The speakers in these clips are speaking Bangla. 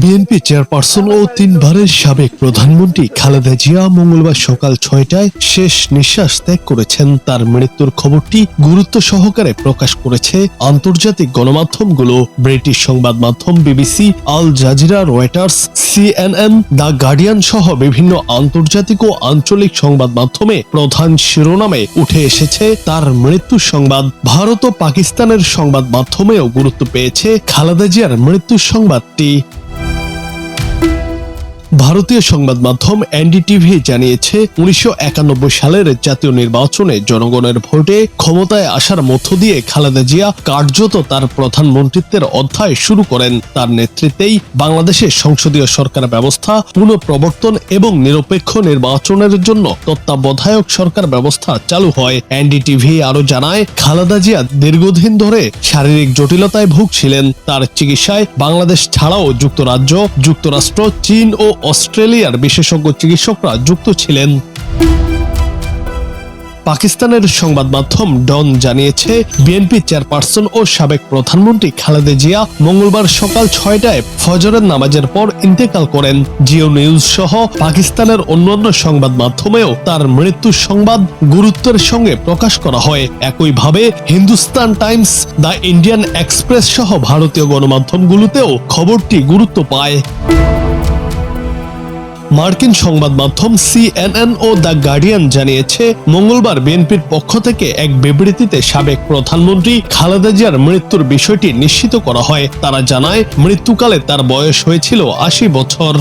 বিএনপি চেয়ারপারসন ও 3 বারের সাবেক প্রধানমন্ত্রী খালেদা জিয়া মঙ্গলবার সকাল 6টায় শেষ নিঃশ্বাস ত্যাগ করেছেন। তার মৃত্যুর খবরটি গুরুত্ব সহকারে প্রকাশ করেছে আন্তর্জাতিক গণমাধ্যমগুলো। ব্রিটিশ সংবাদ মাধ্যম BBC, Al Jazeera, Reuters, CNN, the Guardian সহ বিভিন্ন আন্তর্জাতিক ও আঞ্চলিক সংবাদ মাধ্যমে প্রধান শিরোনামে উঠে এসেছে তার মৃত্যুর সংবাদ। ভারত ও পাকিস্তানের সংবাদ মাধ্যমেও গুরুত্ব পেয়েছে খালেদা জিয়ার মৃত্যুর সংবাদটি। ভারতীয় সংবাদ মাধ্যম NDTV জানিয়েছে 1991 সালের জাতীয় নির্বাচনে জনগণের ভোটে ক্ষমতায় আসার মধ্য দিয়ে খালেদা জিয়া কার্যত তার প্রধানমন্ত্রিত্বের অধ্যায় শুরু করেন। তার নেতৃত্বেই বাংলাদেশের সংসদীয় সরকার ব্যবস্থা পুনঃপ্রবর্তন এবং নিরপেক্ষ নির্বাচনের জন্য তত্ত্বাবধায়ক সরকার ব্যবস্থা চালু হয়। NDTV আরো জানায়, খালেদা জিয়া দীর্ঘদিন ধরে শারীরিক জটিলতায় ভুগছিলেন। তার চিকিৎসায় বাংলাদেশ ছাড়াও যুক্তরাজ্য, যুক্তরাষ্ট্র, চীন ও অস্ট্রেলিয়ার বিশেষজ্ঞ চিকিৎসকরা যুক্ত ছিলেন। পাকিস্তানের সংবাদ মাধ্যম ডন জানিয়েছে, বিএনপি চেয়ারপারসন ও সাবেক প্রধানমন্ত্রী খালেদা জিয়া মঙ্গলবার সকাল 6টায় ফজরের নামাজের পর ইন্তেকাল করেন। জিও নিউজ সহ পাকিস্তানের অন্যান্য সংবাদ মাধ্যমেও তার মৃত্যুর সংবাদ গুরুত্বের সঙ্গে প্রকাশ করা হয়। একইভাবে Hindustan Times, the Indian express সহ ভারতীয় গণমাধ্যমগুলোতেও খবরটি গুরুত্ব পায়। মার্কিন সংবাদ মাধ্যম CNN ও দ্য গার্ডিয়ান জানিয়েছে, মঙ্গলবার বিএনপির পক্ষ থেকে এক বিবৃতিতে সাবেক প্রধানমন্ত্রী খালেদা জিয়ার মৃত্যুর বিষয়টি নিশ্চিত করা হয়। তারা জানায়, মৃত্যুকালে তার বয়স হয়েছিল 80 বছর।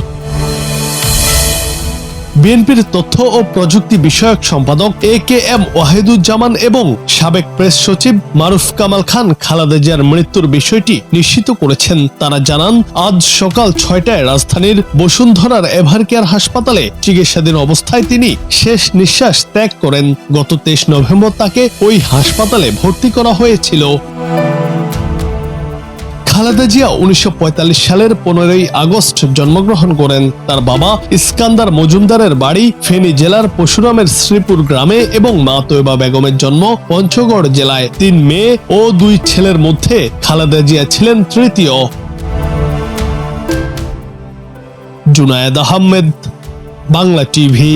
বিএনপির তথ্য ও প্রযুক্তি বিষয়ক সম্পাদক AKM ওয়াহিদুজ্জামান এবং সাবেক প্রেস সচিব মারুফ কামাল খান খালেদা জিয়ার মৃত্যুর বিষয়টি নিশ্চিত করেছেন। তারা জানান, আজ সকাল 6টায় রাজধানীর বসুন্ধরার এভারকেয়ার হাসপাতালে চিকিৎসাধীন অবস্থায় তিনি শেষ নিঃশ্বাস ত্যাগ করেন। গত 23 নভেম্বর তাকে ওই হাসপাতালে ভর্তি করা হয়েছিল। খালেদা জিয়া 1945 সালের 15ই আগস্ট জন্মগ্রহণ করেন। তার বাবা ইস্কান্দার মজুমদারের বাড়ি ফেনী জেলার পশুরামের শ্রীপুর গ্রামে এবং মা তৈবা বেগমের জন্ম পঞ্চগড় জেলায়। 3 মেয়ে ও 2 ছেলের মধ্যে খালেদা জিয়া ছিলেন তৃতীয়। জুনায়েদ আহমেদ, বাংলা টিভি।